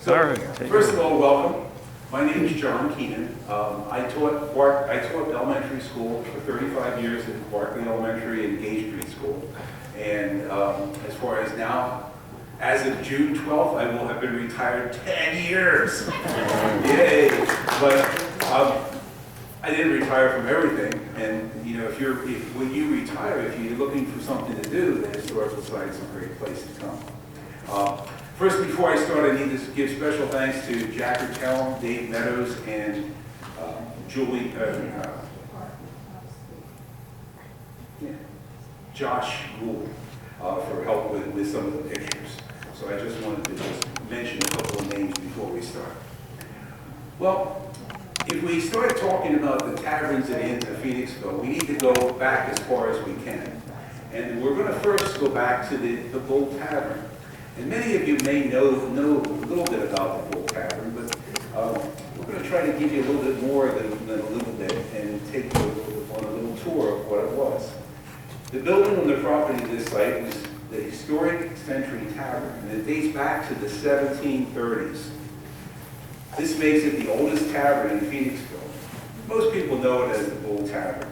So, right, first of all, welcome. My name is John Keenan. I taught elementary school for 35 years at Barkley Elementary and Gay Street School. And as far as now, as of June 12th, I will have been retired 10 years. Yay! But I didn't retire from everything. And you know, when you retire, if you're looking for something to do, the Historical Society is a great place to come. First, before I start, I need to give special thanks to Jack Ertel, Dave Meadows, and Josh Gould for help with some of the pictures. So I just wanted to just mention a couple of names before we start. Well, if we start talking about the taverns and inns of Phoenixville, we need to go back as far as we can. And we're going to first go back to the Bull Tavern. And many of you may know a little bit about the Bull Tavern, but we're going to try to give you a little bit more than a little bit and take you on a little tour of what it was. The building on the property of this site was the historic Century Tavern, and it dates back to the 1730s. This makes it the oldest tavern in Phoenixville. Most people know it as the Bull Tavern.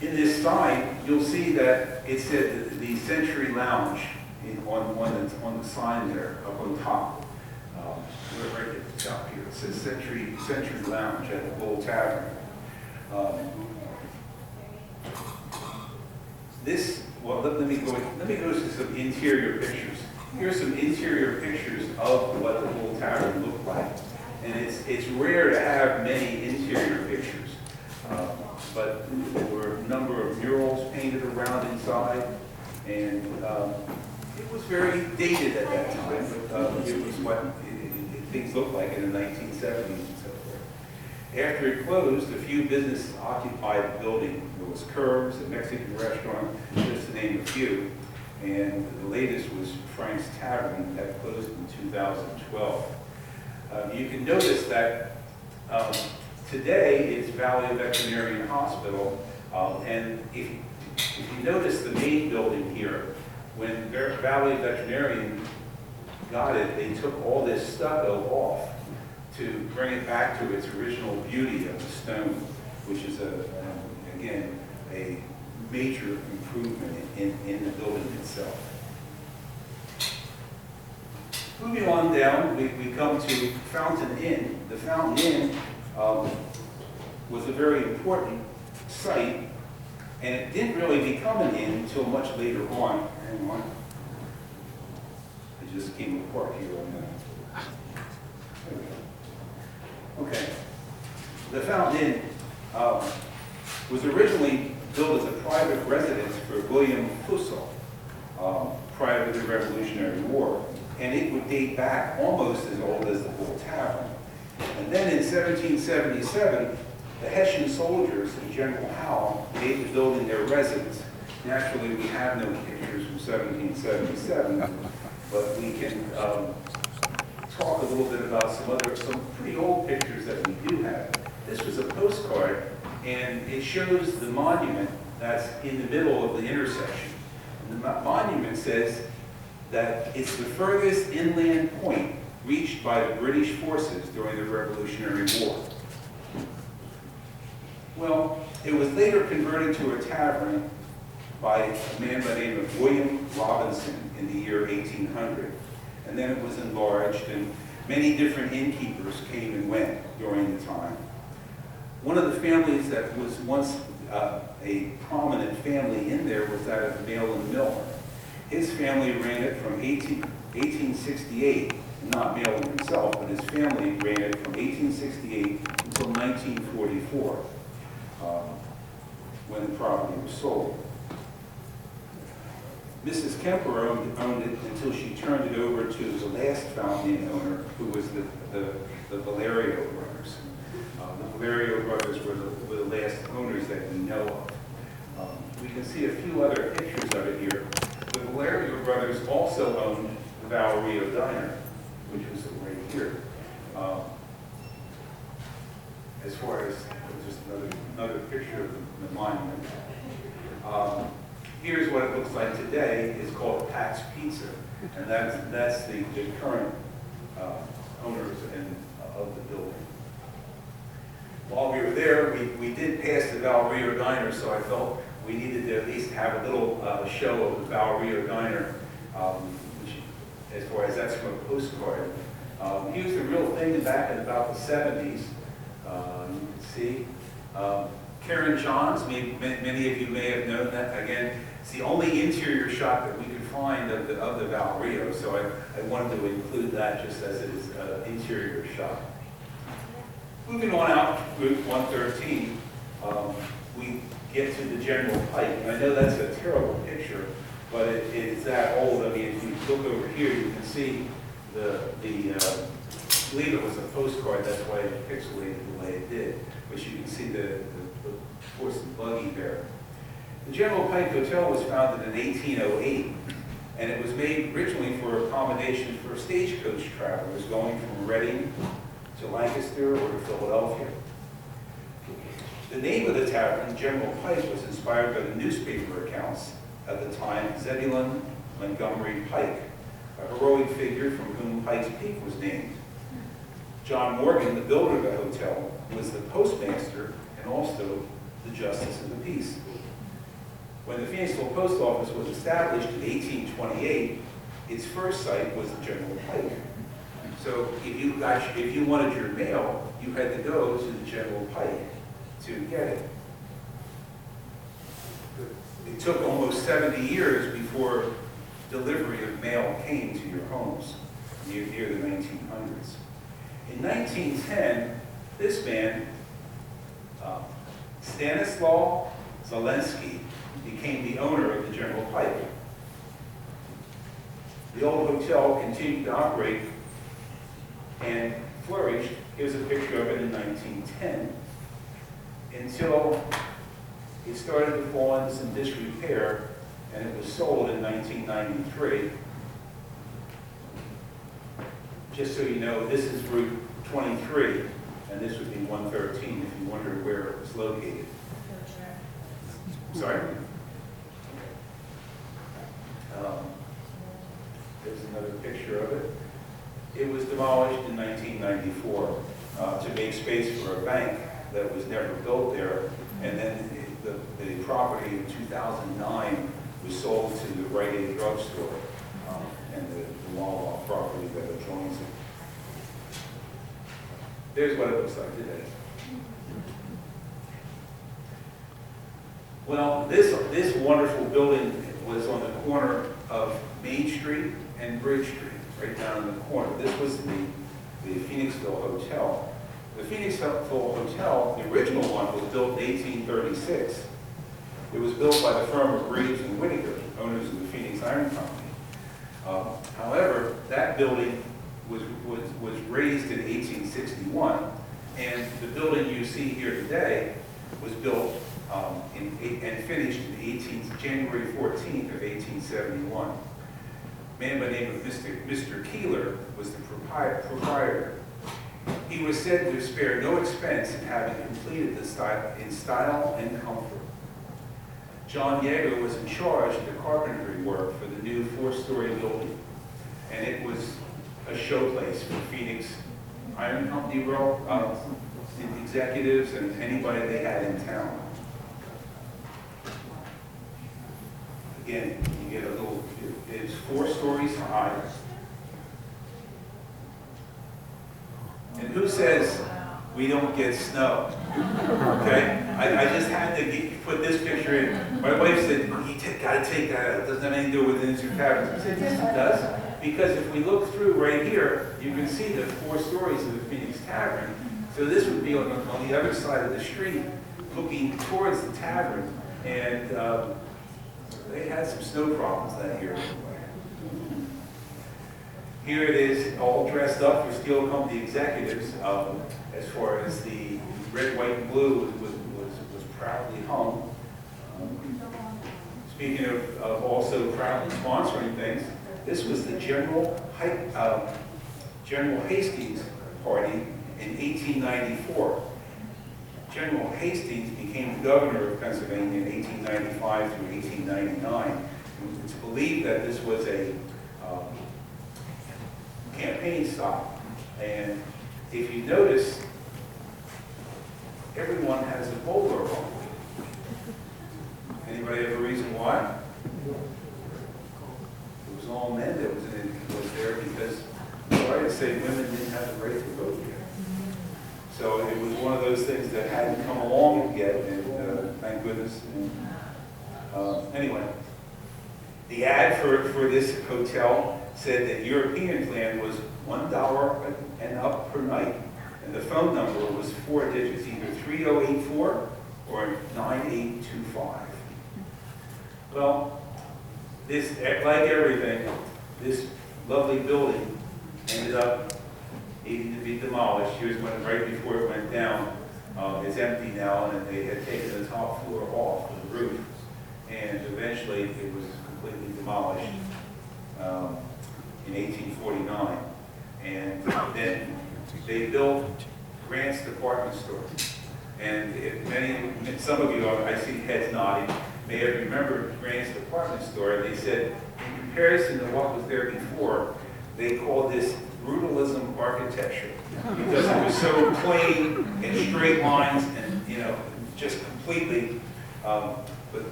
In this sign, you'll see that it said the Century Lounge on the sign there up on top. Right at the top here, it says Century Lounge at the Bull Tavern. Let me go to some interior pictures. Here's some interior pictures of what the Bull Tavern looked like. And it's rare to have many interior pictures. But there were a number of murals painted around inside. And it was very dated at that time. But it was what things looked like in the 1970s and so forth. After it closed, a few businesses occupied the building. There was Curbs, a Mexican restaurant, just to name a few. And the latest was Frank's Tavern that closed in 2012. You can notice that today it's Valley Veterinarian Hospital. And if you notice the main building here, when Valley Veterinarian got it, they took all this stucco off to bring it back to its original beauty of the stone, which is, again, a major improvement in the building itself. Moving on down, we come to Fountain Inn. The Fountain Inn was a very important site, and it didn't really become an inn until much later on. Hang on. I just came apart here on that. There we go. Okay. The Fountain Inn was originally built as a private residence for William Fussell prior to the Revolutionary War. And it would date back almost as old as the Bull Tavern. And then in 1777, the Hessian soldiers and General Howe made the building their residence. Naturally, we have no pictures from 1777, but we can talk a little bit about some pretty old pictures that we do have. This was a postcard, and it shows the monument that's in the middle of the intersection. And the monument says that it's the furthest inland point reached by the British forces during the Revolutionary War. Well, it was later converted to a tavern by a man by the name of William Robinson in the year 1800. And then it was enlarged, and many different innkeepers came and went during the time. One of the families that was once a prominent family in there was that of Malin Miller. His family ran it from 1868, not Malin himself, but his family ran it from 1868 until 1944, when the property was sold. Mrs. Kemper owned it until she turned it over to the last Fountain Inn owner, who was the Valerio brothers. The Valerio brothers were the last owners that we know of. We can see a few other pictures of it here. The Valerio brothers also owned the Valerio Diner, which was right here. As far as just another picture of the monument. Here's what it looks like today. It's called Pat's Pizza, and that's the current owners of the building. While we were there, we did pass the Valerio Diner, so I felt we needed to at least have a little show of the Valerio Diner, which, as far as that's from a postcard. He was the real thing back in about the 70s. You can see. Karen Johns, many of you may have known that. Again, it's the only interior shot that we could find of the Valerio, so I wanted to include that just as it is an interior shot. Moving on out Route 113, we get to the General Pike. And I know that's a terrible picture, but it is that old. I mean, if you look over here, you can see I believe it was a postcard, that's why it pixelated the way it did. But you can see the horse and buggy there. The General Pike Hotel was founded in 1808, and it was made originally for accommodation for stagecoach travelers going from Reading to Lancaster or to Philadelphia. The name of the tavern, General Pike, was inspired by the newspaper accounts at the time, Zebulon Montgomery Pike, a heroic figure from whom Pike's Peak was named. John Morgan, the builder of the hotel, was the postmaster and also the justice of the peace. When the Phoenixville Post Office was established in 1828, its first site was the General Pike. So if you wanted your mail, you had to go to the General Pike to get it. It took almost 70 years before delivery of mail came to your homes near the 1900s. In 1910, this man, Stanislaw Zelensky, became the owner of the General Pike. The old hotel continued to operate and flourished. Here's a picture of it in 1910, until it started to fall into some disrepair, and it was sold in 1993. Just so you know, this is Route 23, and this would be 113 if you wonder where it was located. Sorry? There's another picture of it. It was demolished in 1994 to make space for a bank that was never built there, and then the property in 2009 was sold to the Rite Aid drugstore and the Wawa property that adjoins it. There's what it looks like today. Well, this wonderful building was on the corner of Main Street and Bridge Street, right down in the corner. This was the Phoenixville Hotel. The Phoenixville Hotel, the original one, was built in 1836. It was built by the firm of Reeves and Whittaker, owners of the Phoenix Iron Company. However, that building was raised in 1861, and the building you see here today was built and finished in January 14th of 1871. A man by the name of Mr. Keeler was the proprietor. He was said to spare no expense in having completed the style and comfort. John Yeager was in charge of the carpentry work for the new 4-story building, and it was a showplace for Phoenix Iron Company executives and anybody they had in town. Again, you get a little, it's 4 stories high. And who says we don't get snow? Okay? I just had to put this picture in. My wife said, you got to take that out. It doesn't have anything to do with the Antietam Taverns. I said, yes, it does. Because if we look through right here, you can see the 4 stories of the Phoenix Tavern. So this would be on the other side of the street, looking towards the tavern. And they had some snow problems that year. Here it is, all dressed up for steel company executives. As far as the red, white, and blue was proudly hung. Speaking of also proudly sponsoring things, this was the General Hastings party in 1894. General Hastings became the governor of Pennsylvania in 1895 through 1899. It's believed that this was a campaign stop. And if you notice, everyone has a bowler on. Anybody have a reason why? It was all men that was there because, sorry to say, women didn't have the right to vote here. So it was one of those things that hadn't come along yet, and thank goodness. And, anyway, the ad for this hotel said that European plan was $1 and up per night, and the phone number was 4 digits, either 3084 or 9825. Well, this, like everything, this lovely building ended up needing to be demolished. Here's when, right before it went down. It's empty now, and they had taken the top floor off of the roof, and eventually it was completely demolished in 1849. And then they built Grant's department store. And some of you, I see heads nodding, may have remembered Grant's department store. They said, in comparison to what was there before, they called this brutalism architecture because it was so plain and straight lines and, you know, just completely, but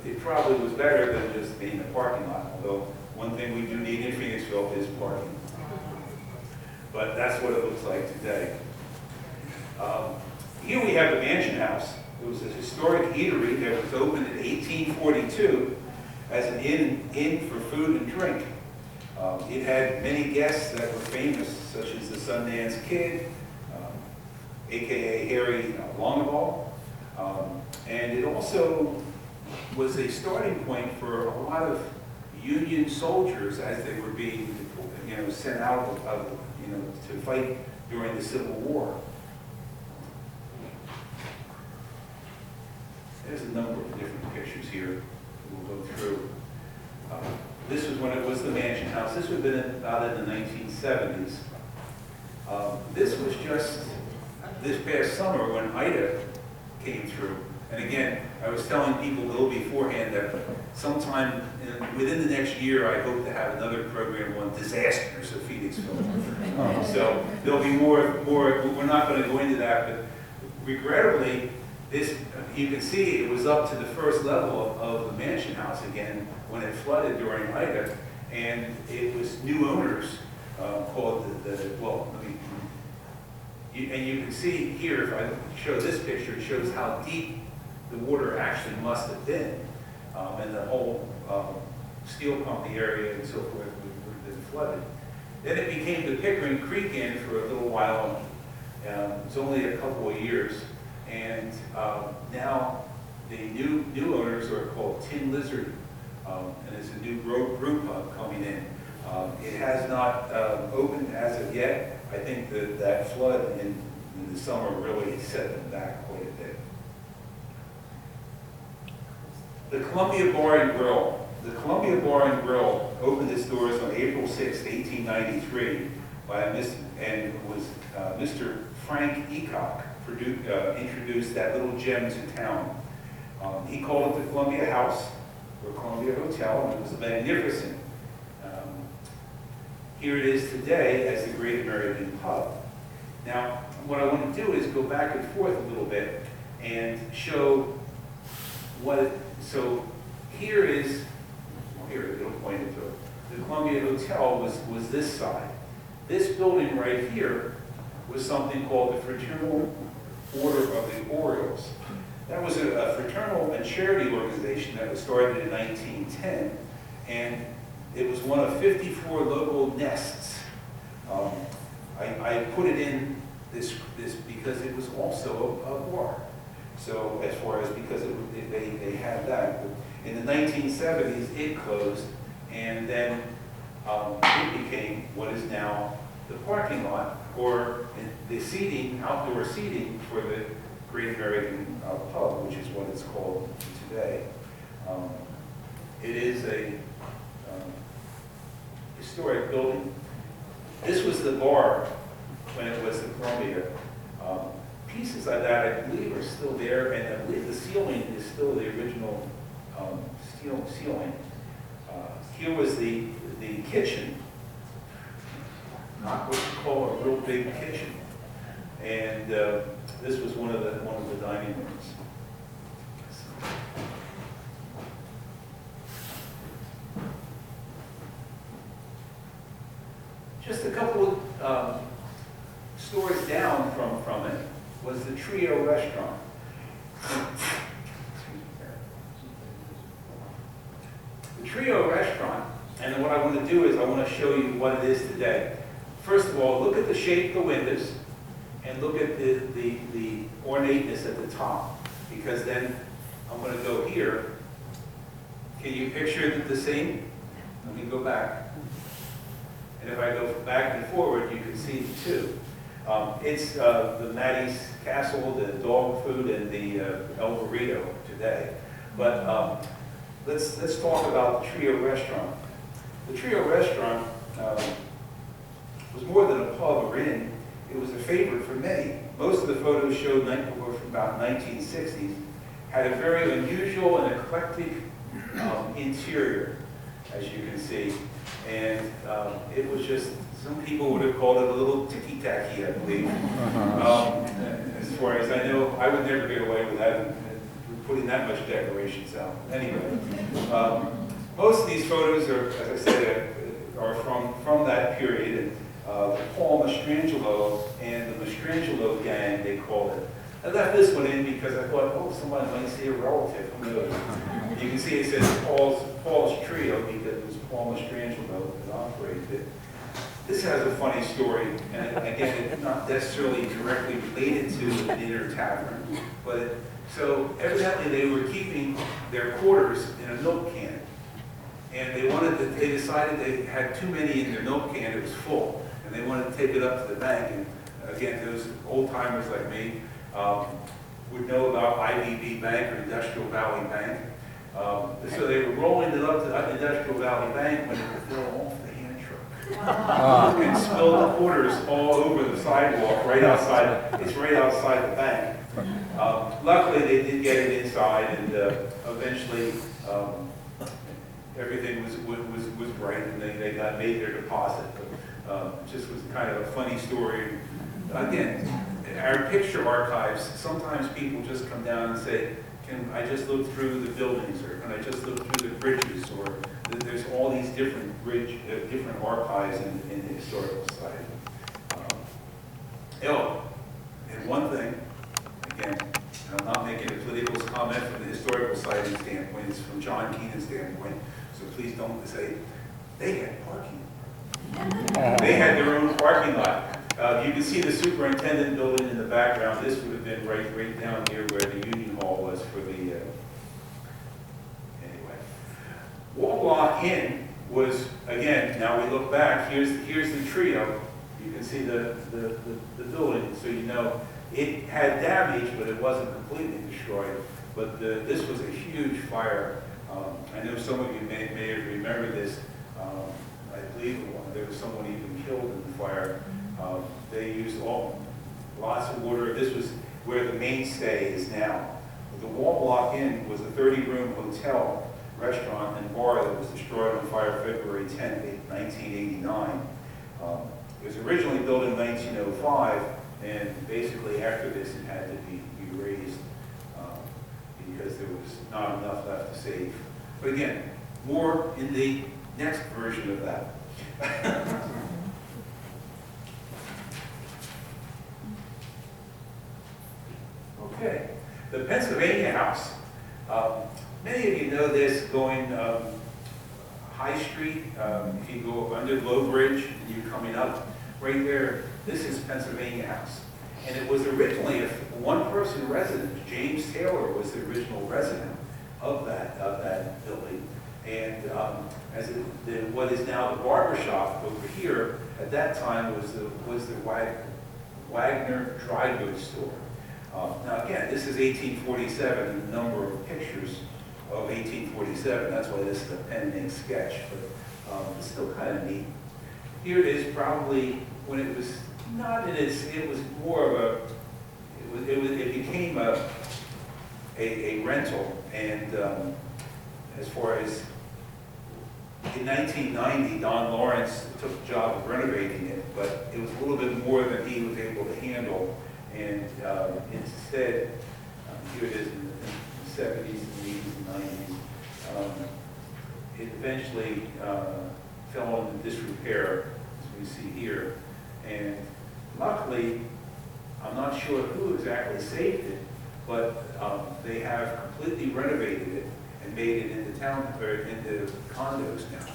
it probably was better than just being a parking lot, although one thing we do need in Phoenixville is parking. But that's what it looks like today. Here we have the Mansion House. It was a historic eatery that was opened in 1842 as an inn for food and drink. It had many guests that were famous, such as the Sundance Kid, a.k.a. Harry Longaball. And it also was a starting point for a lot of Union soldiers as they were being, you know, sent out of, you know, to fight during the Civil War. There's a number of different pictures here we'll go through. This was when it was the Mansion House. This would have been about in the 1970s. This was just this past summer when Ida came through. And again, I was telling people a little beforehand that sometime within the next year, I hope to have another program on disasters of Phoenixville. So there'll be more, we're not going to go into that, but regrettably, this, you can see it was up to the first level of the Mansion House again when it flooded during Ida, and it was new owners called and you can see here, if I show this picture, it shows how deep the water actually must have been, and the whole steel pumping area and so forth would have been flooded. Then it became the Pickering Creek Inn for a little while. It was only a couple of years. And now the new owners are called Tin Lizard, and it's a new brew pub coming in. It has not opened as of yet. I think that flood in the summer really set them back quite a bit. The Columbia Bar and Grill. The Columbia Bar and Grill opened its doors on April 6, 1893, and was Mr. Frank Peacock introduced that little gem to town. He called it the Columbia House, or Columbia Hotel, and it was magnificent. Here it is today as the Great American Pub. Now, what I want to do is go back and forth a little bit and show so here is, here, it'll point it to it. The Columbia Hotel was this side. This building right here was something called the Fraternal Order of the Orioles. That was a fraternal and charity organization that was started in 1910, and it was one of 54 local nests. I put it in this because it was also a bar. So as far as because they had that. In the 1970s, it closed, and then it became what is now the parking lot, or the seating, outdoor seating for the Great American Pub, which is what it's called today. It is a historic building. This was the bar when it was the Columbia. Pieces of that, I believe, are still there, and I believe the ceiling is still the original steel ceiling. Here was the kitchen. not what you call a real big kitchen. And this was one of the dining rooms. Just a couple of stores down from it was the Trio Restaurant. The Trio Restaurant, and what I want to do is I want to show you what it is today. First of all, look at the shape of the windows and look at the ornateness at the top, because then I'm going to go here. Can you picture the scene? Let me go back. And if I go back and forward, you can see the two. It's the Maddie's Castle, the dog food, and the El Burrito today. But let's talk about the Trio Restaurant. The Trio Restaurant was more than a pub or inn. It was a favorite for many. Most of the photos showed were from about 1960s. Had a very unusual and eclectic interior, as you can see. And it was just, some people would have called it a little ticky-tacky, I believe. As far as I know, I would never get away with that, putting that much decorations out. Anyway, most of these photos are, as I said, are from that period. And, the Paul Mastrangelo and the Mastrangelo gang, they called it. I left this one in because I thought, oh, somebody might see a relative. Who knows? You can see it says Paul's Trio because it was Paul Mastrangelo that operated it. This has a funny story, and again, it's not necessarily directly related to the Dinner Tavern, but so evidently they were keeping their quarters in a milk can, and they decided they had too many in their milk can. It was full, and they wanted to take it up to the bank. And again, those old timers like me would know about IVB Bank or Industrial Valley Bank. So they were rolling it up to Industrial Valley Bank when it fell off the hand truck and spilled the quarters all over the sidewalk right outside. It's right outside the bank. Luckily, they did get it inside, and eventually everything was right, and they made their deposit. But just was kind of a funny story. Again, our picture archives, sometimes people just come down and say, can I just look through the buildings, or can I just look through the bridges, or there's all these different different archives in the Historical Society. And one thing, again, and I'm not making a political comment from the Historical Society standpoint, it's from John Keenan's standpoint, so please don't say, they had parking. They had their own parking lot. You can see the superintendent building in the background. This would have been right down here where the Union Hall was for the, anyway. Wall Inn was, again, now we look back, here's the Trio. You can see the building, so you know it had damage, but it wasn't completely destroyed. But this was a huge fire. I know some of you may have remembered this. I believe there was someone even killed in the fire. They used lots of water. This was where the mainstay is now. The Wall Block Inn was a 30-room hotel, restaurant, and bar that was destroyed on fire February 10, 1989. It was originally built in 1905, and basically after this it had to be razed because there was not enough left to save. But again, more in the next version of that. Okay, the Pennsylvania House. Many of you know this going High Street. If you go under Low Bridge and you're coming up, right there, this is Pennsylvania House. And it was originally a one-person residence. James Taylor was the original resident of that building. And what is now the barber shop over here, at that time was the Wagner dry goods store. Now again, this is 1847, and the number of pictures of 1847. That's why this is a pen and ink sketch, but it's still kind of neat. Here it is, probably when it was not in its. It was more of a. It became a rental, and as far as In 1990, Don Lawrence took the job of renovating it, but it was a little bit more than he was able to handle. And instead, here it is in the 70s and 80s and 90s, it eventually fell into disrepair, as we see here. And luckily, I'm not sure who exactly saved it, but they have completely renovated it and made it into into condos now.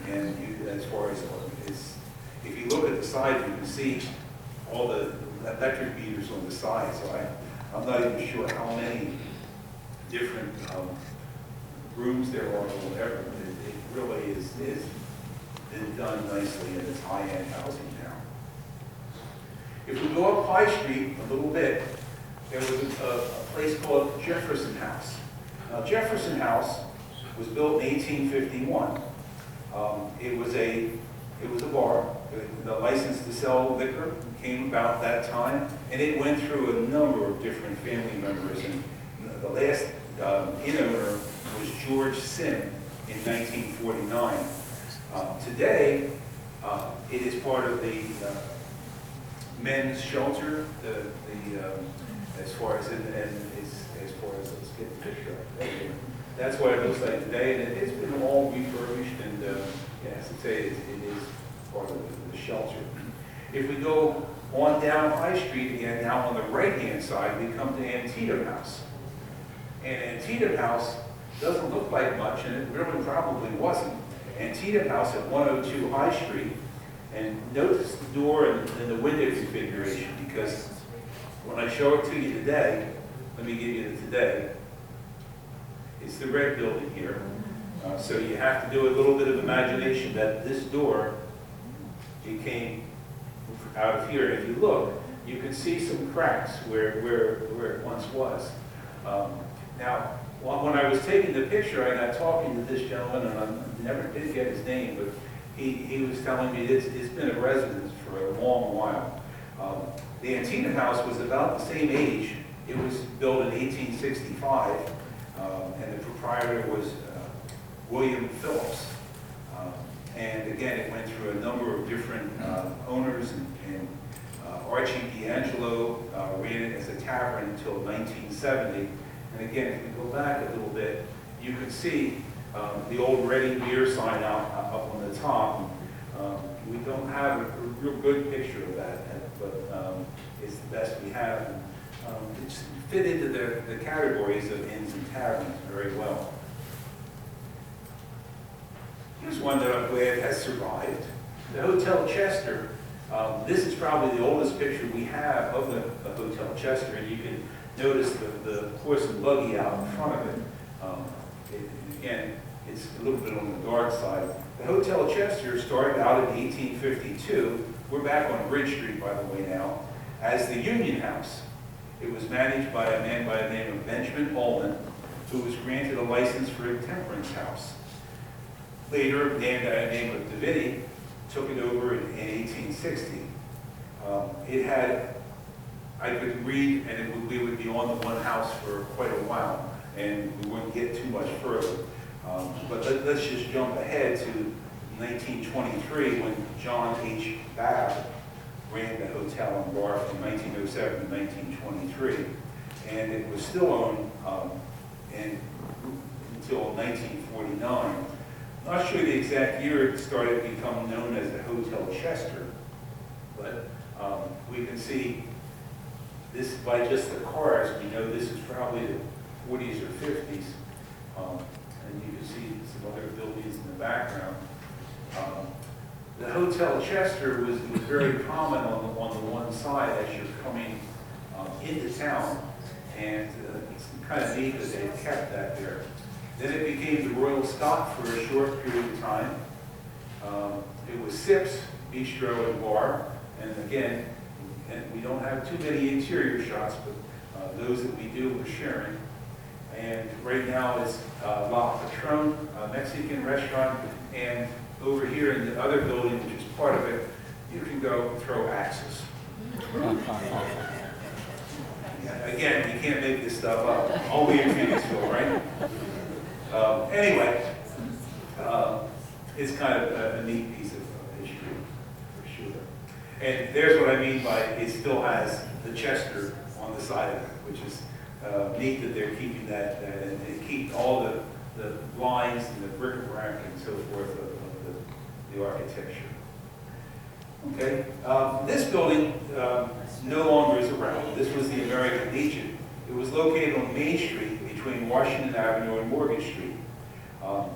And as far as if you look at the side, you can see all the electric meters on the side. So I'm not even sure how many different rooms there are or whatever. But it really is been done nicely, and it's high-end housing now. If we go up High Street a little bit, there was a place called Jefferson House. Now, Jefferson House was built in 1851. It was a bar. The license to sell liquor came about that time, and it went through a number of different family members. And the last inn owner was George Sim in 1949. Today, it is part of the men's shelter. As far as let's get the picture up. That's what it looks like today, and it's been all refurbished, and as I say, it is part of the shelter. If we go on down High Street again, now on the right-hand side, we come to Antietam House. And Antietam House doesn't look like much, and it really probably wasn't. Antietam House at 102 High Street, and notice the door and the window configuration, because when I show it to you today, let me give you the today. It's the red building here. So you have to do a little bit of imagination that this door, it came out of here. If you look, you can see some cracks where it once was. Now, when I was taking the picture, I got talking to this gentleman, and I never did get his name, but he was telling me it's been a residence for a long while. The Antina House was about the same age. It was built in 1865, and the proprietor was William Phillips. And again, it went through a number of different owners, and Archie D'Angelo ran it as a tavern until 1970. And again, if we go back a little bit, you can see the old ready beer sign out up on the top. We don't have a real good picture of that, but it's the best we have. It's fit into the categories of inns and taverns very well. Here's one that I'm glad has survived. The Hotel Chester. This is probably the oldest picture we have of the Hotel Chester, and you can notice the horse and buggy out in front of it. Again, it's a little bit on the dark side. The Hotel Chester started out in 1852. We're back on Bridge Street, by the way, now, as the Union House. It was managed by a man by the name of Benjamin Ullman, who was granted a license for a temperance house. Later, a man by the name of Davitti took it over in 1860. It had, I could read, and we would be on the one house for quite a while, and we wouldn't get too much further. But let's just jump ahead to 1923, when John H. Babb ran the hotel and bar from 1907 to 1923, and it was still owned until 1949. Not sure the exact year it started to become known as the Hotel Chester, but we can see this by just the cars. We know this is probably the 40s or 50s, and you can see some other buildings in the background. The Hotel Chester was very common on the one side as you're coming into town, and it's kind of neat that they kept that there. Then it became the Royal Scot for a short period of time. It was Sips Bistro and Bar, and again, we don't have too many interior shots, but those that we do, we're sharing. And right now it's La Patron, a Mexican restaurant, and over here in the other building, which is part of it, you can go throw axes. Again, you can't make this stuff up. Only in Phoenixville, right? Anyway, it's kind of a neat piece of history, for sure. And there's what I mean by it still has the Chester on the side of it, which is neat that they're keeping that, and they keep all the lines and the bric-a-brac and so forth of the architecture. Okay, this building no longer is around. This was the American Legion. It was located on Main Street between Washington Avenue and Morgan Street.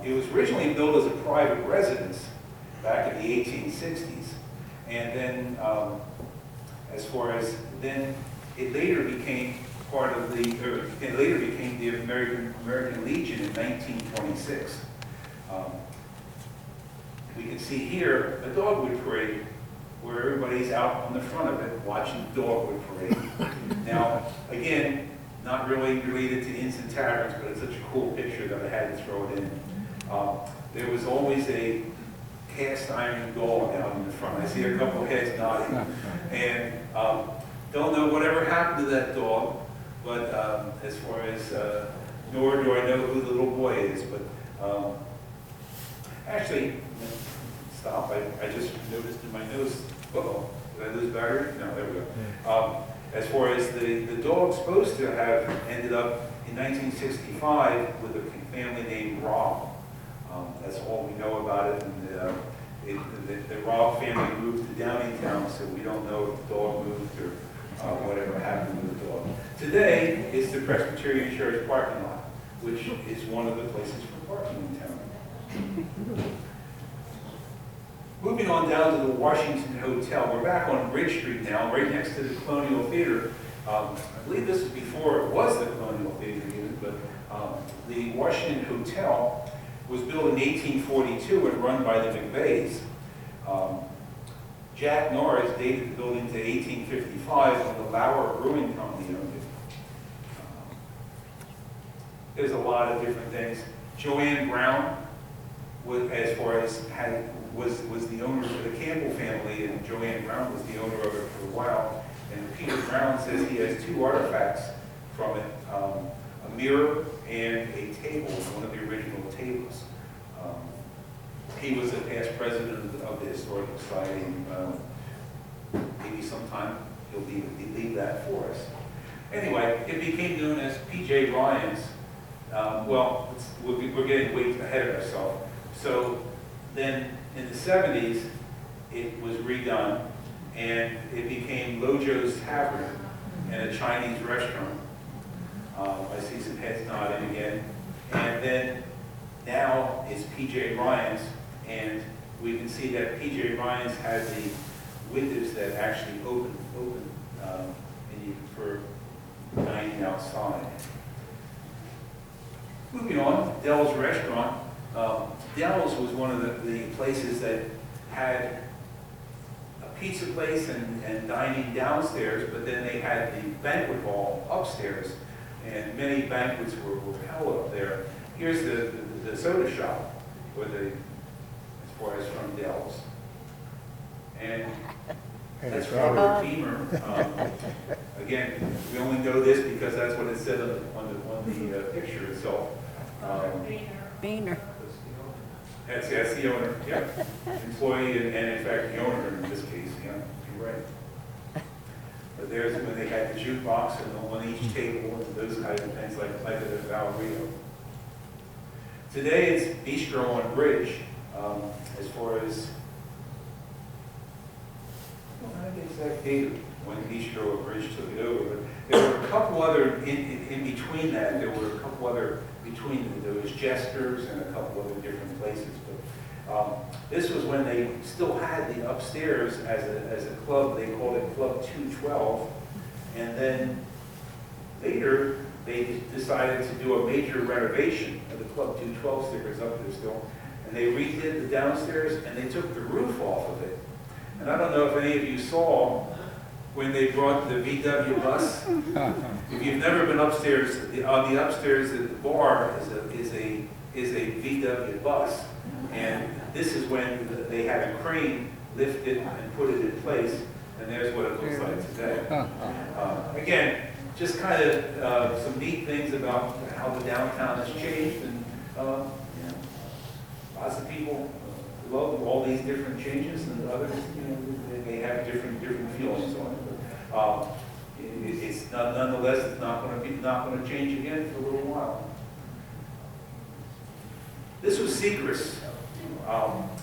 It was originally built as a private residence back in the 1860s, and then it later became part of it later became the American Legion in 1926. We can see here a Dogwood Parade where everybody's out on the front of it watching the Dogwood Parade. Now, again, not really related to inns and taverns, but it's such a cool picture that I had to throw it in. There was always a cast iron dog out in the front. I see a couple heads nodding. And don't know whatever happened to that dog, but as far as, nor do I know who the little boy is, but actually, stop, I just noticed in my nose, uh-oh, did I lose battery? No, there we go. As far as the dog's supposed to have ended up in 1965 with a family named Rob. That's all we know about it. And the Rob family moved to Downingtown, so we don't know if the dog moved or whatever happened with the dog. Today is the Presbyterian Church parking lot, which is one of the places for parking in town. Moving on down to the Washington Hotel. We're back on Bridge Street now, right next to the Colonial Theater. I believe this was before it was the Colonial Theater even, but the Washington Hotel was built in 1842 and run by the McVeys. Jack Norris dated the building to 1855 when the Lauer Brewing Company owned it. There's a lot of different things. Joanne Brown, as far as was the owner of the Campbell family, and Joanne Brown was the owner of it for a while. And Peter Brown says he has two artifacts from it, a mirror and a table, one of the original tables. He was a past president of the Historical Society. Maybe sometime he'll leave that for us. Anyway, it became known as P.J. Ryan's. Well, we're getting way ahead of ourselves. So then in the 70s, it was redone, and it became Lojo's Tavern and a Chinese restaurant. I see some heads nodding again. And then now it's P.J. Ryan's, and we can see that P.J. Ryan's has the windows that actually open for dining outside. Moving on, Dell's Restaurant. Dell's was one of the places that had a pizza place and dining downstairs, but then they had the banquet hall upstairs, and many banquets were held up there. Here's the soda shop, as far as from Dell's. And that's Robert Beamer. Again, we only know this because that's what it said on the picture itself. Beaner. That's the owner, yeah. Employee and in fact the owner in this case, yeah, you're right. But there's when they had the jukebox and on each table and those kinds of things like at the Valerio. Today it's Bistro on Bridge, as far as, I don't know the exact date when Bistro on Bridge took it over, but there were a couple other, in between that, there were a couple other, there was Jesters and a couple other different places. But this was when they still had the upstairs as a club. They called it Club 212. And then later, they decided to do a major renovation of the Club 212 stickers up there still. And they redid the downstairs and they took the roof off of it. And I don't know if any of you saw when they brought the VW bus. If you've never been upstairs, on the upstairs at the bar is a VW bus, and this is when they had a crane lift it and put it in place, and there's what it looks like today. Again, just kind of some neat things about how the downtown has changed, and lots of people love all these different changes, and others, they have different feelings on it. But, it's not, nonetheless, it's not going to change again for a little while. This was Sechrist,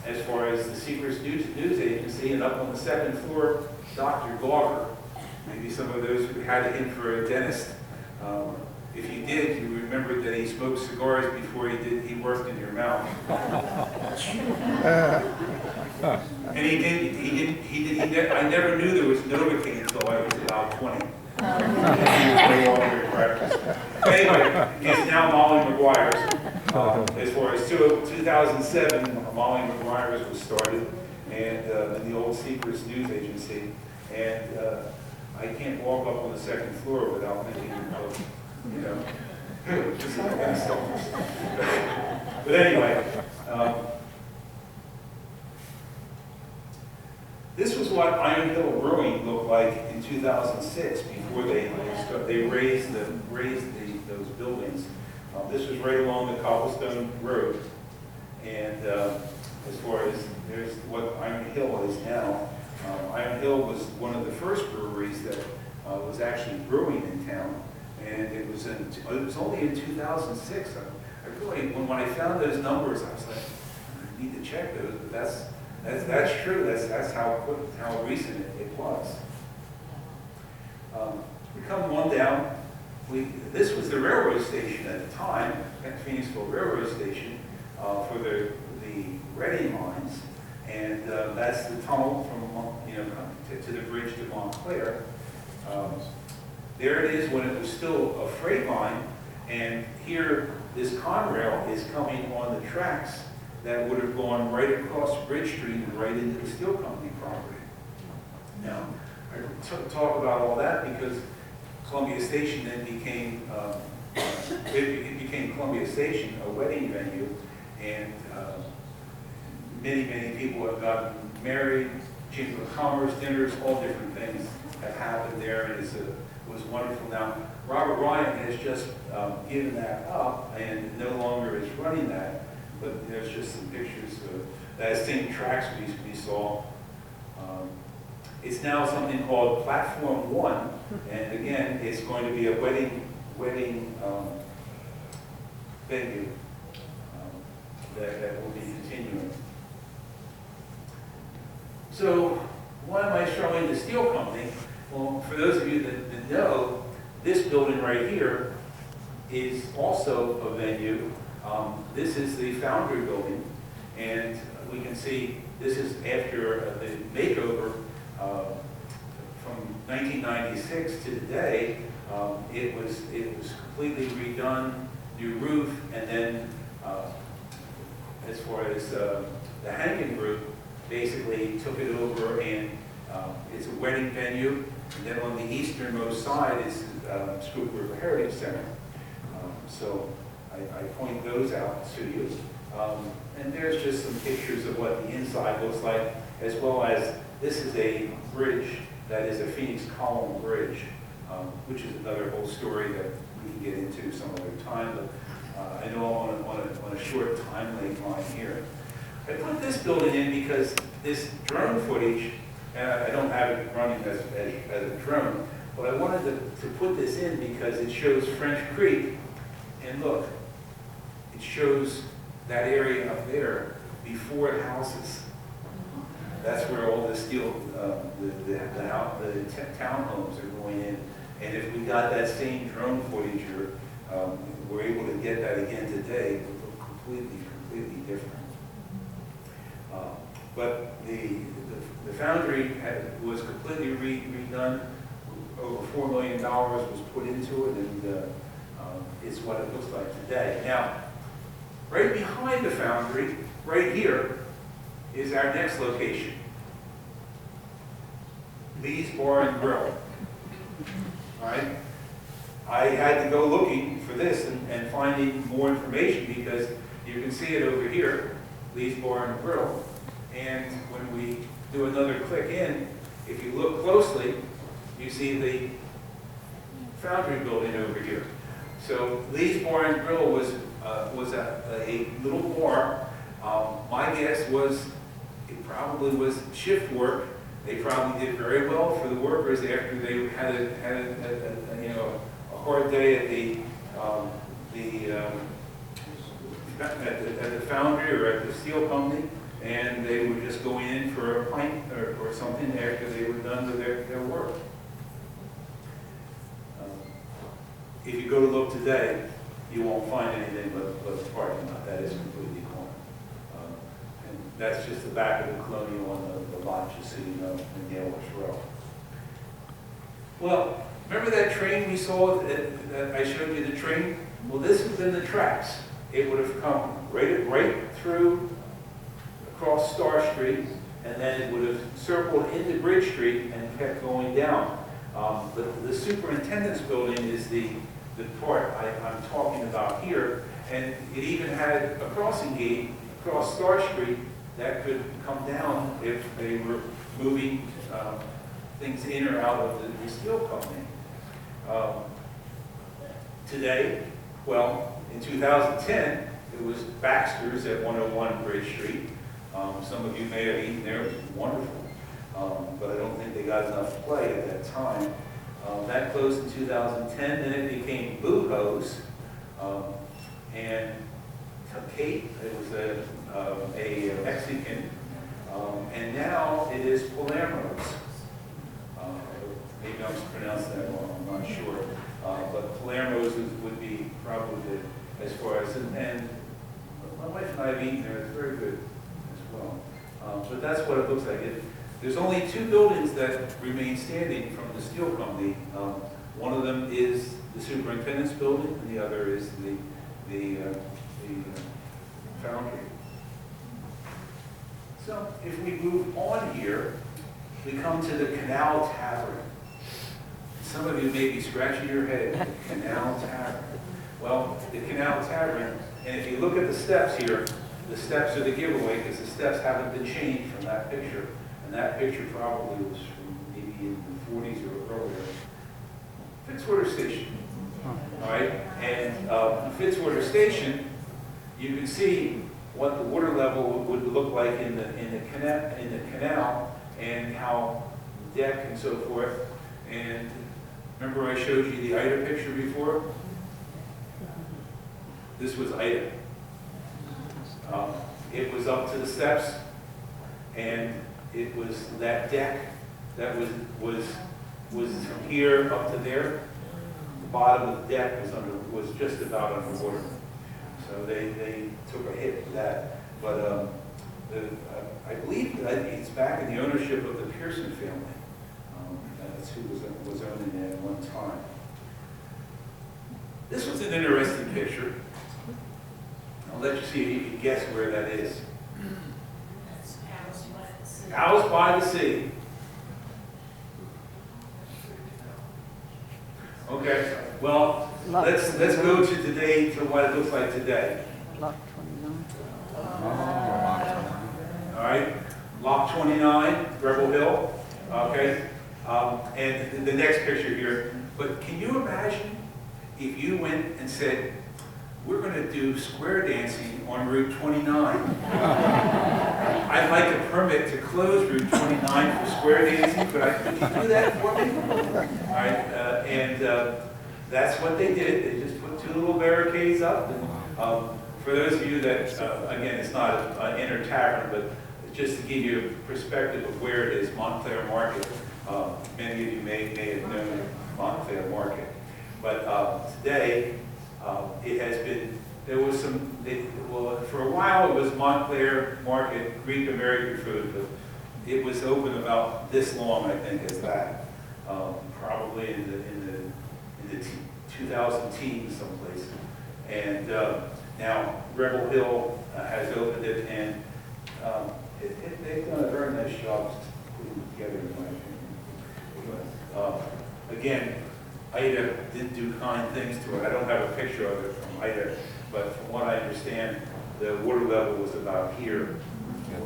as far as the Sechrist news agency, and up on the second floor, Dr. Gauger. Maybe some of those who had it in for a dentist. If you did, you remembered that he smoked cigars before he worked in your mouth. And he did. I never knew there was Novocaine until I was about 20. Anyway, it's now Molly McGuire's. As far as 2007, Molly McGuire's was started, and in the old Sechrist news agency. And I can't walk up on the second floor without thinking of, this is kind of selfish. But anyway, this was what Iron Hill Brewing looked like in 2006 before they raised those buildings. This was right along the cobblestone road, and as far as there's what Iron Hill is now. Iron Hill was one of the first breweries that was actually brewing in town, and it was only in 2006. I really, when I found those numbers, I was like, I need to check those. But that's true. That's how recent it was. We come on down. This was the railroad station at the time, at Phoenixville Railroad Station, for the Reading lines, and that's the tunnel from to the bridge to Montclair. There it is when it was still a freight line, and here this Conrail is coming on the tracks that would have gone right across Bridge Street and right into the steel company property. Now, I talk about all that because Columbia Station then became it became Columbia Station, a wedding venue, and many people have gotten married, Chamber of Commerce dinners, all different things have happened there, and it was wonderful. Now, Robert Ryan has just given that up and no longer is running that, but there's just some pictures of that same tracks we saw. It's now something called Platform 1, and again, it's going to be a wedding venue that will be continuing. So, why am I showing the steel company? Well, for those of you that know, this building right here is also a venue. This is the Foundry building, and we can see this is after the makeover from 1996 to today. It was completely redone, new roof, and then as far as the Hankin Group basically took it over, and it's a wedding venue. And then on the easternmost side is Scoop River Heritage Center. So I point those out to you. And there's just some pictures of what the inside looks like, as well as this is a bridge that is a Phoenix column bridge, which is another whole story that we can get into some other time. But I know I'm on a short timeline here. I put this building in because this drone footage, and I don't have it running as a drone, but I wanted to put this in because it shows French Creek, and look, it shows that area up there before the houses. That's where all the steel, the townhomes are going in, and if we got that same drone footage, or we're able to get that again today, it would look completely different. But the foundry was completely redone. Over $4 million was put into it, and it's what it looks like today. Now, right behind the foundry, right here, is our next location. Lee's Bar and Grill. All right? I had to go looking for this and finding more information because you can see it over here, Lee's Bar and Grill. And when we do another click in, if you look closely, you see the foundry building over here. So Lee's Bar and Grill was a little bar My guess was it probably was shift work. They probably did very well for the workers after they had a hard day at the foundry or at the steel company, and they were just going in for a pint or something after they were done with their work. If you go to look today, you won't find anything but the parking lot. That is completely gone. And that's just the back of the Colonial on the lot you see in Yalish Row. Well, remember that train we saw that I showed you the train? Well, this has been the tracks. It would have come right through across Star Street, and then it would have circled into Bridge Street and kept going down. The superintendent's building is the part I'm talking about here, and it even had a crossing gate across Star Street that could come down if they were moving things in or out of the steel company. Today, well, in 2010, it was Baxters at 101 Bridge Street. Some of you may have eaten there. It was wonderful. But I don't think they got enough play at that time. That closed in 2010. Then it became Boohoo's and Kate. It was a Mexican. And now it is Palermo's. Maybe I'm pronouncing that wrong. I'm not sure. But Palermo's would be probably as far as, and my wife and I have eaten there. It's very good as well. But that's what it looks like. There's only two buildings that remain standing from the steel company. One of them is the superintendent's building, and the other is the foundry. So if we move on here, we come to the Canal Tavern. Some of you may be scratching your head, Canal Tavern. Well, the Canal Tavern, and if you look at the steps here, the steps are the giveaway because the steps haven't been changed from that picture. And that picture probably was from maybe in the 40s or earlier. Fitzwater Station. All right, and Fitzwater Station, you can see what the water level would look like in the canal, and how the deck and so forth. And remember I showed you the Ida picture before? This was Ida. It was up to the steps, and it was that deck that was from here up to there. The bottom of the deck was just about underwater. So they took a hit with that. But I believe that it's back in the ownership of the Pearson family. That's who was owning it at one time. This was an interesting picture. I'll let you see if you can guess where that is. House by the sea. Okay, well, let's go to today, to what it looks like today. Block 29. All right, Lock 29, Rebel Hill. Okay, and the next picture here. But can you imagine if you went and said, we're going to do square dancing on Route 29. I'd like a permit to close Route 29 for square dancing. Could you do that for me? All right, and that's what they did. They just put two little barricades up. And, for those of you that, again, it's not an inner tavern, but just to give you a perspective of where it is, Montclair Market. Many of you may have known Montclair Market. But today, it has been, there was some, well, for a while it was Montclair Market, Greek American food, but it was open about this long, I think, as that. Probably in the 2000 teens someplace. And now Rebel Hill has opened it, and they've done a very nice job putting it together, in my opinion. But, again, Ida did do kind things to it. I don't have a picture of it from Ida, but from what I understand, the water level was about here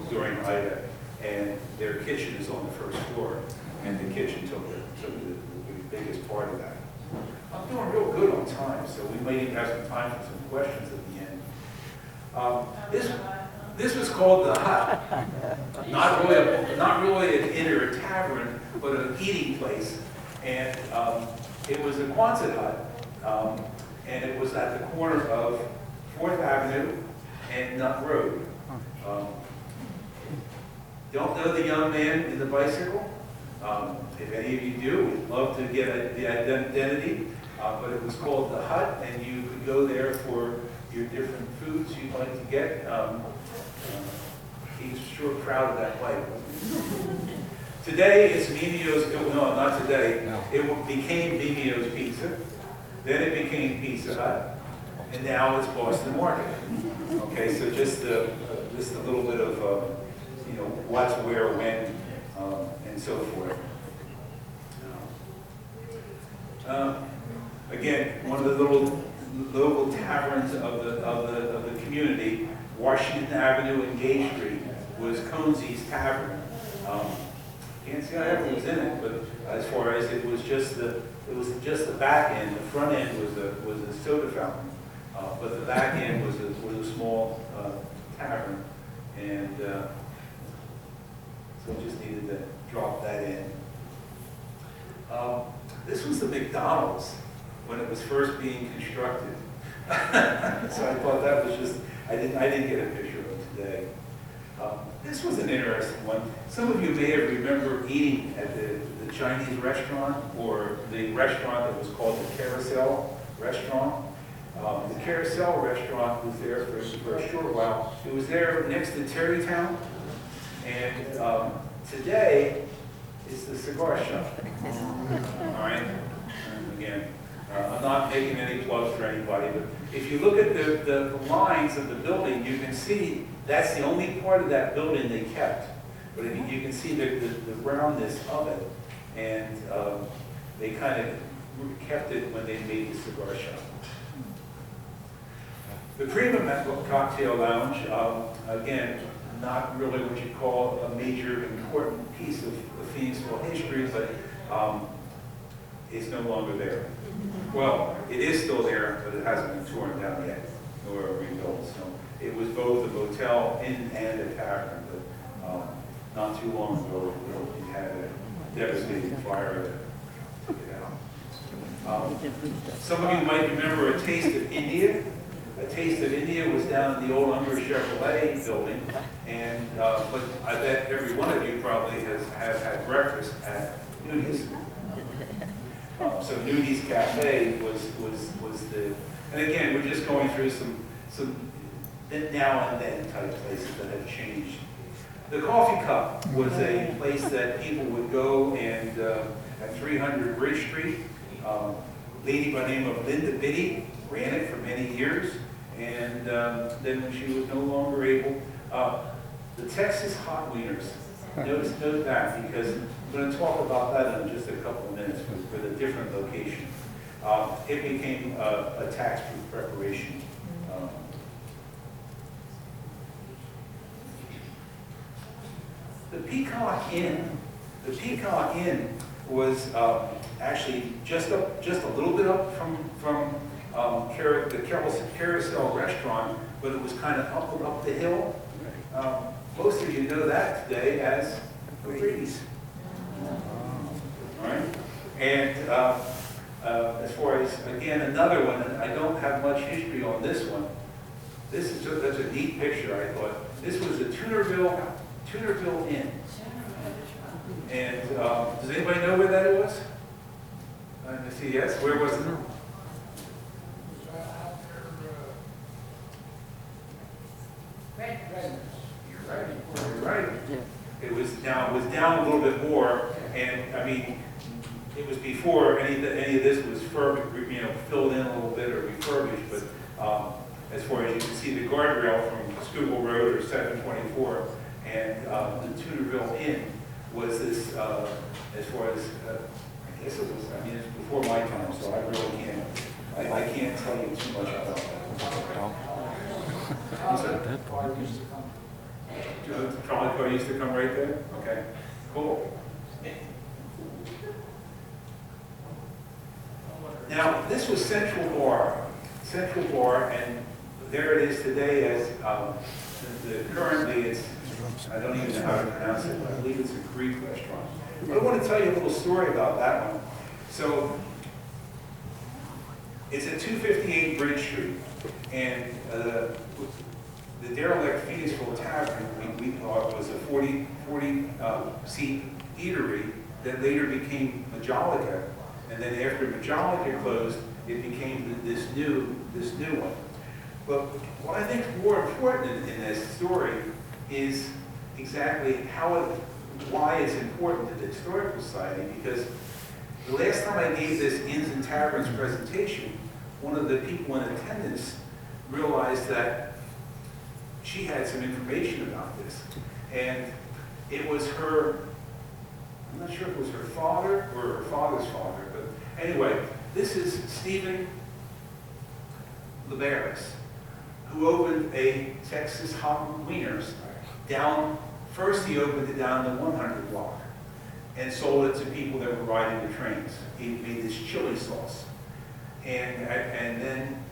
during Ida, and their kitchen is on the first floor, and the kitchen took the biggest part of that. I'm doing real good on time, so we may even have some time for some questions at the end. This was called the Hut. Not really an inn or a tavern, but an eating place. And it was a Quonset Hut. And it was at the corner of 4th Avenue and Nut Road. Don't know the young man in the bicycle? If any of you do, we'd love to get the identity. But it was called the Hut, and you could go there for your different foods you'd like to get. He's sure proud of that bike. Today it's Mimio's, no, not today. No. It became Mimio's Pizza. Then it became Pizza Hut, and now it's Boston Market. Okay, so just a little bit of what's where, when, and so forth. Again, one of the little local taverns of the community, Washington Avenue and Gay Street, was Conzi's Tavern. Can't say I ever was in it, but as far as it was just the back end. The front end was a soda fountain, but the back end was a small tavern, and so we just needed to drop that in. This was the McDonald's when it was first being constructed. So I thought that was just, I didn't get a picture of it today. This was an interesting one. Some of you may have remembered eating at the Chinese restaurant, or the restaurant that was called the Carousel Restaurant. The Carousel Restaurant was there for a short while. It was there next to Terrytown, and today it's the cigar shop. All right? And again, I'm not making any plugs for anybody, but if you look at the lines of the building, you can see that's the only part of that building they kept. But you can see the roundness of it, and they kind of kept it when they made the cigar shop. The Premium Cocktail Lounge, again, not really what you call a major important piece of Phoenixville history, but it's no longer there. Well, it is still there, but it hasn't been torn down yet, nor rebuilt. So it was both a motel, inn, and a tavern, but not too long ago, it had a devastating fire that took it out. Some of you might remember A Taste of India. A Taste of India was down in the old Unger Chevrolet building, and but I bet every one of you probably has had breakfast at Nudi's. So Nudi's Cafe was the, and again, we're just going through some now and then type places that have changed. The Coffee Cup was a place that people would go, and at 300 Bridge Street, a lady by the name of Linda Biddy ran it for many years, and then when she was no longer able, the Texas Hot Wieners, note that, because I'm going to talk about that in just a couple of minutes for the different location. It became a tax-proof preparation. The Peacock Inn. The Peacock Inn was actually just a little bit up from the Carousel Restaurant, but it was kind of up the hill. Most of you know that today as Brady's. All right? And as far as, again, another one, and I don't have much history on this one. That's a neat picture, I thought. This was the Tunerville Inn. And does anybody know where that was? I see, yes. Where was it? You're right. It was down a little bit more, and I mean, it was before any of this was filled in a little bit or refurbished. But as far as you can see, the guardrail from Schuylkill Road or 724, and the Tunerville Inn was this. As far as I guess it was. I mean, it's before my time, so I really can't. I can't tell you too much about that. The trolley car used to come right there? Okay, cool. Now, this was Central Bar, and there it is today as Currently, I don't even know how to pronounce it, but I believe it's a Greek restaurant. But I want to tell you a little story about that one. So, it's at 258 Bridge Street, and the derelict Phoenixville Tavern, we thought was a 40-seat eatery that later became Majolica, and then after Majolica closed, it became this new one. But what I think is more important in this story is exactly why it's important to the Historical Society, because the last time I gave this Inns and Taverns presentation, one of the people in attendance realized that she had some information about this. And it was her, I'm not sure if it was her father or her father's father, but anyway, this is Stephen Lebaris, who opened a Texas Hot Wieners down, first he opened it down the 100 block and sold it to people that were riding the trains. He made this chili sauce. And then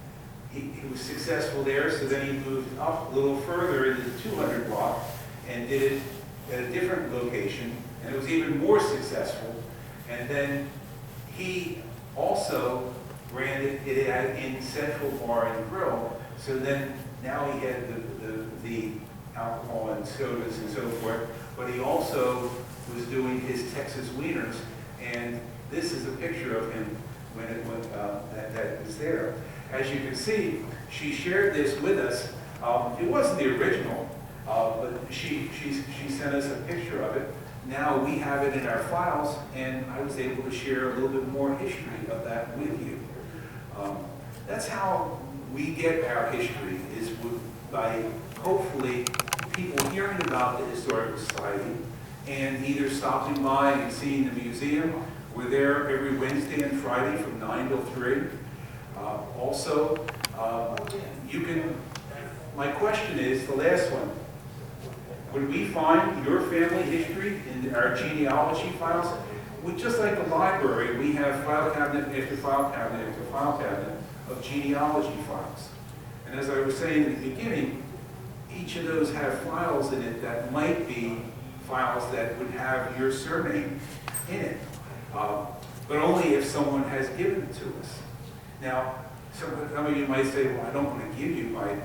he was successful there, so then he moved up a little further into the 200 block and did it at a different location, and it was even more successful. And then he also ran it in Central Bar and Grill, so then now he had the alcohol and sodas and so forth, but he also was doing his Texas Wieners, and this is a picture of him when that was there. As you can see, she shared this with us. It wasn't the original, but she sent us a picture of it. Now we have it in our files, and I was able to share a little bit more history of that with you. That's how we get our history, is by hopefully people hearing about the Historical Society and either stopping by and seeing the museum. We're there every Wednesday and Friday from 9 till 3. Also, you can, my question is, the last one, would we find your family history in our genealogy files? Just like the library, we have file cabinet after file cabinet after file cabinet of genealogy files. And as I was saying in the beginning, each of those have files in it that might be files that would have your surname in it, but only if someone has given it to us. Now, some of you might say, well, I don't want to give you my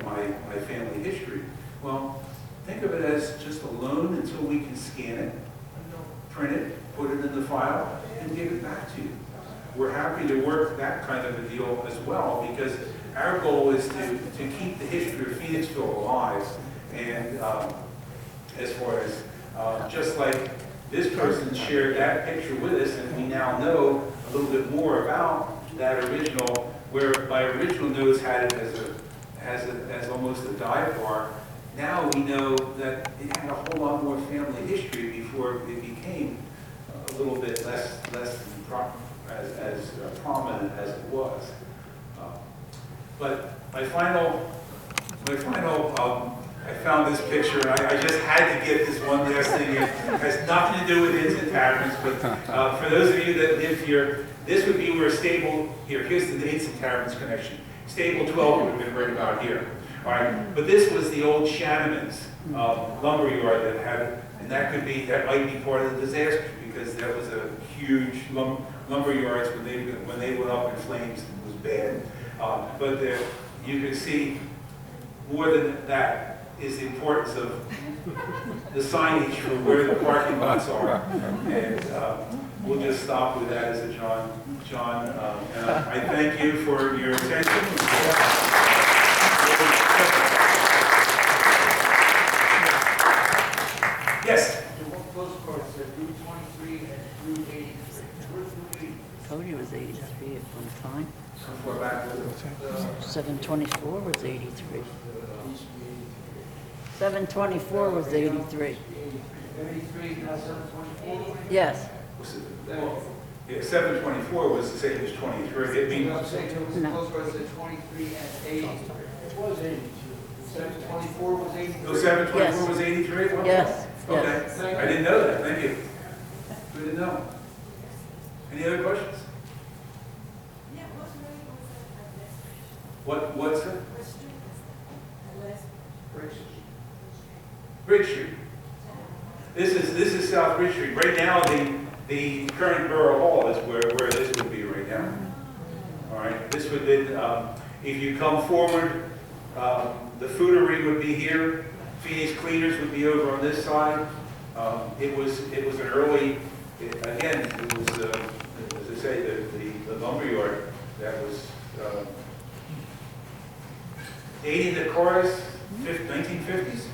family history. Well, think of it as just a loan until we can scan it, print it, put it in the file, and give it back to you. We're happy to work that kind of a deal as well, because our goal is to keep the history of Phoenixville alive. And as far as, just like this person shared that picture with us, and we now know a little bit more about that original, where my original notes had it as almost a dive bar. Now we know that it had a whole lot more family history before it became a little bit less as prominent as it was. But my final, I found this picture, and I just had to get this one last thing. It has nothing to do with Inns and Taverns, but for those of you that live here, this would be where stable, here's the Inns and Taverns connection. Stable 12 would have been right about here. All right, but this was the old Shannon's lumber yard that had, and that might be part of the disaster, because that was a huge lumber yards when they went up in flames. It was bad. But you can see more than that is the importance of the signage for where the parking lots are. And we'll just stop with that as a John. And I thank you for your attention. Yes? Told you it was 83 at one time. How far back was it? 724 was 83. 724 was 83. 83, now 724? Yes. Well, yeah, 724 was the same as 23. It means I'm saying it was No. close, but it's at 23 and 80. It was 82. 724 was 83. Oh, 724 Yes. was 83? Well, Yes. Okay, Yes. I didn't know that, thank you. Good to know. Any other questions? What's it? Gracious. South Bridge Street. Right now, the current Borough Hall is where this would be right now. All right, this would be, if you come forward, the foodery would be here. Phoenix Cleaners would be over on this side. It was an early, again, it was, as I say, the lumberyard that was dating the cars, 1950s,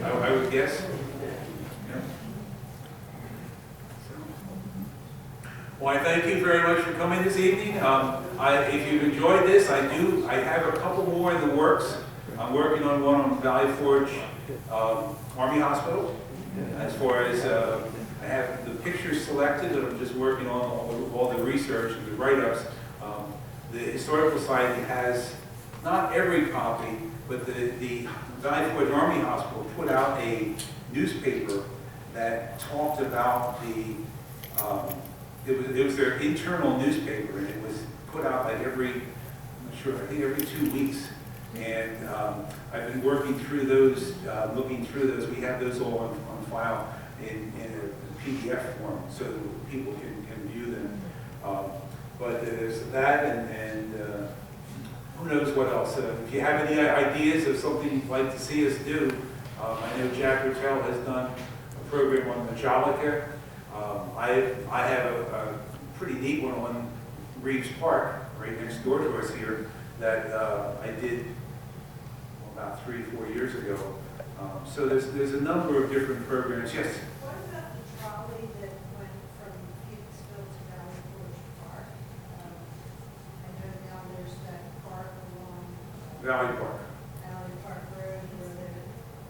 I would guess. Yeah. Well, I thank you very much for coming this evening. If you've enjoyed this, I have a couple more in the works. I'm working on one on Valley Forge Army Hospital. As far as I have the pictures selected, and I'm just working on all the research and the write-ups. The Historical Society has not every copy, but the Valley Forge Army Hospital put out a newspaper that talked about it was their internal newspaper, and it was put out like every 2 weeks. And I've been working through those, looking through those. We have those all on file in a PDF form so that people can view them. But there's that, and who knows what else. If you have any ideas of something you'd like to see us do, I know Jack Rattel has done a program on Majolica. I have a pretty neat one on Reeves Park, right next door to us here, that I did about 3-4 years ago. So there's a number of different programs. Yes? What about the trolley that went from Phoenixville to Valley Forge Park? I know now there's that park along Valley Park. Valley Park Road where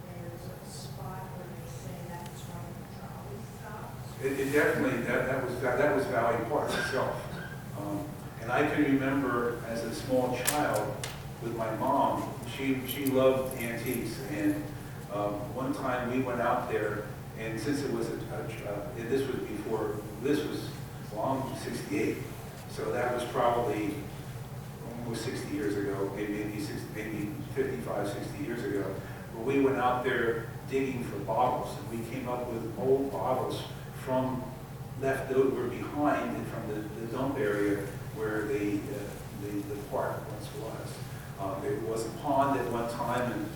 there's a spot where they say that's where the trolley stops. It definitely, that was Valley Park itself. And I can remember as a small child with my mom, she loved antiques, and one time we went out there, and since it was this was long 68, so that was probably almost 60 years ago, maybe 55, 60 years ago, but we went out there digging for bottles, and we came up with old bottles from left over behind and from the dump area where the park once was. There was a pond at one time, and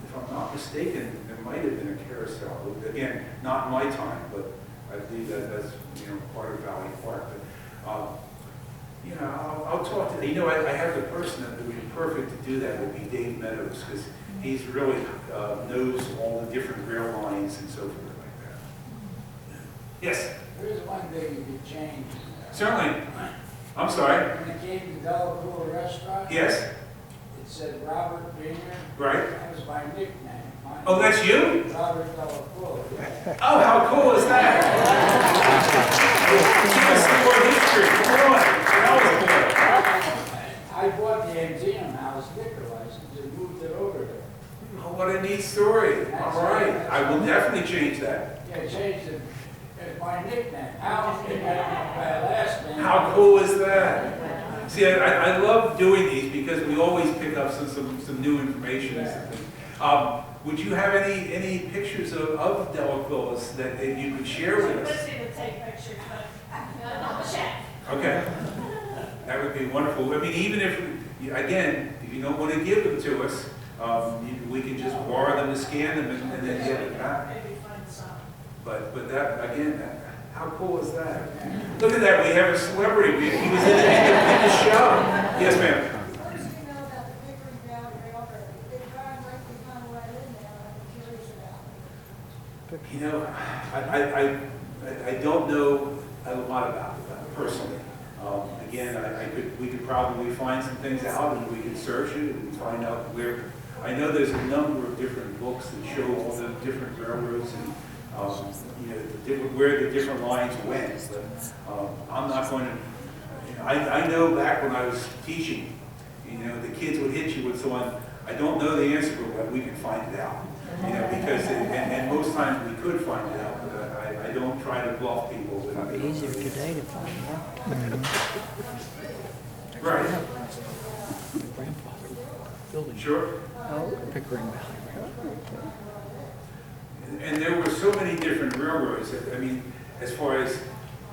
if I'm not mistaken, there might have been a carousel. Again, not in my time, but I believe that's part of Valley Park. But I'll talk to I have the person that would be perfect to do that would be Dave Meadows, because he's really knows all the different rail lines and so forth like that. Yes. There's one thing you could change. Certainly. I'm sorry. When it came to Dogwood Restaurant. Yes. It said Robert Diner. Right. That was my nickname. Oh, that's you? Robert Delacour. Yeah. Oh, how cool is that? Give us some more history. Come on. That I bought the Antietam House liquor license and moved it over there. was cool. Oh, what a neat story. All right. I will definitely change that. Yeah, changed it. It's my nickname. How my last name. How cool is that? See, I love doing these because we always pick up some new information and something. Would you have any pictures of Delacour's that you could share with us? Let's see to take pictures, but I'll check. Okay. That would be wonderful. I mean, even if you don't want to give them to us, we can just borrow them and scan them and then get it back. Maybe find some. But that, again, how cool is that? Look at that, we have a celebrity. He was in the show. Yes, ma'am. What do you know about the Pickering Valley Railroad? They drive right behind right in there, I'm curious about it. I don't know a lot about it personally. Again, we could probably find some things out and we could search it and find out where. I know there's a number of different books that show all the different railroads and where the different lines went. But I'm not going to. I know back when I was teaching, the kids would hit you with someone. I don't know the answer, but we can find it out. Because and most times we could find it out. But I don't try to bluff people. Probably easier today to find out. Right. My grandfather building Sure. Oh, Pickering Valley Railroad. And there were so many different railroads. I mean, as far as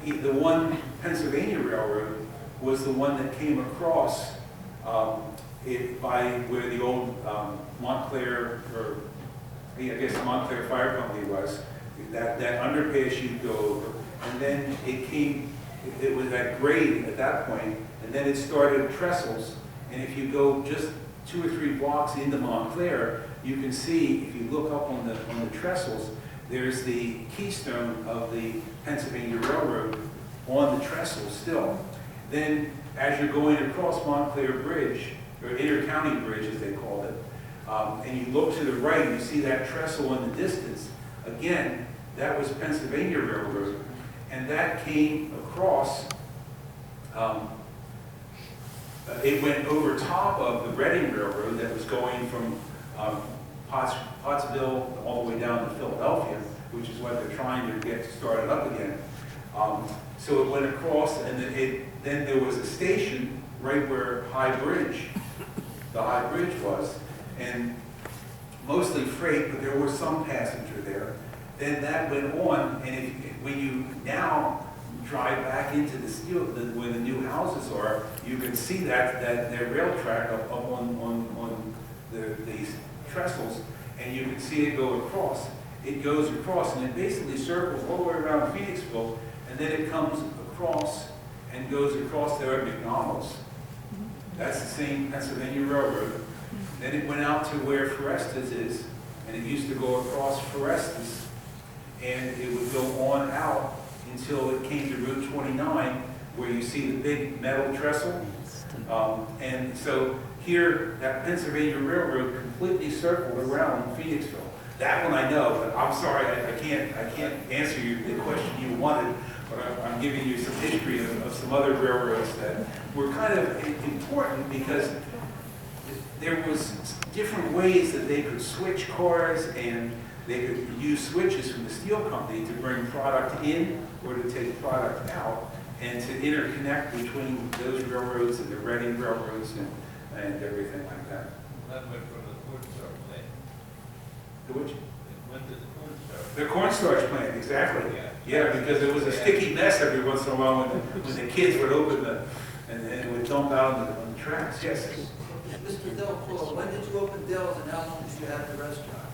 the one Pennsylvania Railroad was the one that came across it by where the old Montclair, or I guess the Montclair Fire Company was. That underpass you'd go over, and then it was at grade at that point, and then it started trestles. And if you go just 2 or 3 blocks into Montclair, you can see, if you look up on the trestles, there's the keystone of the Pennsylvania Railroad on the trestles still. Then, as you're going across Montclair Bridge, or Inter-County Bridge as they called it, and you look to the right, you see that trestle in the distance. Again, that was Pennsylvania Railroad, and that came across, it went over top of the Reading Railroad that was going from Pottsville all the way down to Philadelphia, which is what they're trying to get started up again. So it went across, and then there was a station right where the High Bridge was, and mostly freight, but there was some passenger there. Then that went on, and when you now drive back into the steel, where the new houses are, you can see that rail track up on these trestles, and you can see it go across. It goes across, and it basically circles all the way around Phoenixville, and then it comes across and goes across there at McDonald's. That's the same Pennsylvania Railroad. Then it went out to where Forestas is, and it used to go across Forestas, and it would go on out until it came to Route 29, where you see the big metal trestle. And so here, that Pennsylvania Railroad completely circled around Phoenixville. That one I know, but I'm sorry, I can't answer you the question you wanted, but I'm giving you some history of some other railroads that were kind of important because there was different ways that they could switch cars, and they could use switches from the steel company to bring product in or to take product out, and to interconnect between those railroads and the Reading railroads and everything like that. That went from the cornstarch plant. The which? It went to the cornstarch. The cornstarch plant, exactly. Yeah, because it was a sticky mess every once in a while when the kids would open and it would dump out on the tracks. Yes. Mr. Dell, when did you open Dell's and how long did you have the restaurant?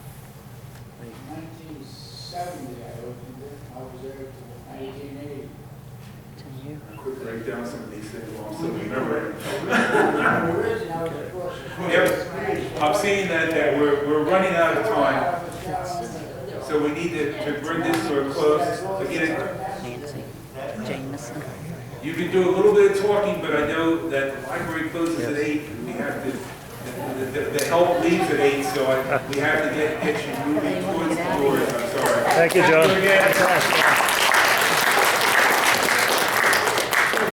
1970, I opened it. I was there till 1980. Quick write down some of these things while I'm still remembering. Originally, I was across the street. Yep, I'm seeing that we're running out of time, so we need to bring this to a close. Again, Nancy Jameson. you can do a little bit of talking, but I know that the library closes at 8, and we have to, the help leaves at 8, so we have to get you moving towards the doors. I'm sorry. Thank you, John. Again.